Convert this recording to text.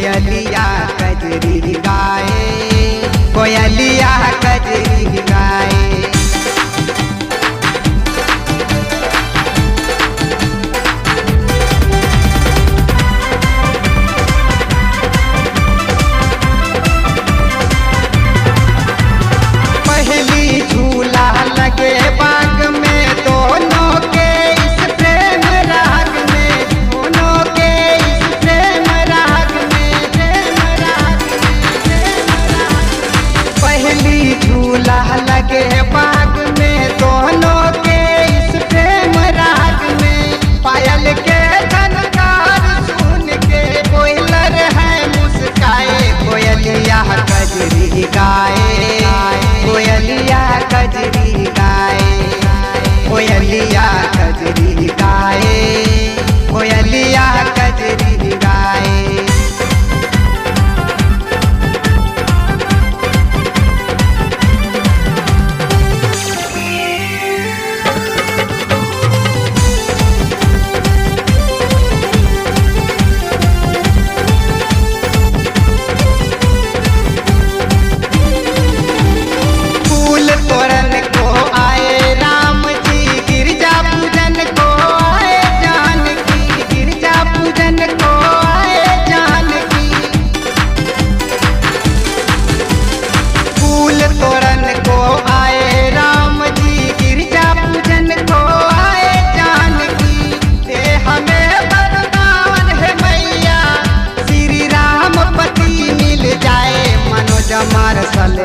कोयलिया कजरी गाए, कोयलिया कजरी गाए। पहली झूला लगे बाग में, दोनों के इस प्रेम राग में, दोनों के इस प्रेम राग में, प्रेम राग में। पहली झूला लगे बाग में, दोनों के इस प्रेम राग में। पायल के झनकार सुन के कोयलर है मुस्काए, कोयलिया कजरी गाए, कोयलिया कजरी गाए, कोयलिया कजरी गाए, कोयलिया कजरी गाए। फूल तोरण को आए राम जी, गिरजा पूजन को आए जानकी, गिरजा पूजन को आए जानकी। फूल तोरण को आए राम जी, गिरजा पूजन को आए जानकी। दे हमें वरदान है मैया, श्री राम पति मिल जाए, मनोज मार्शल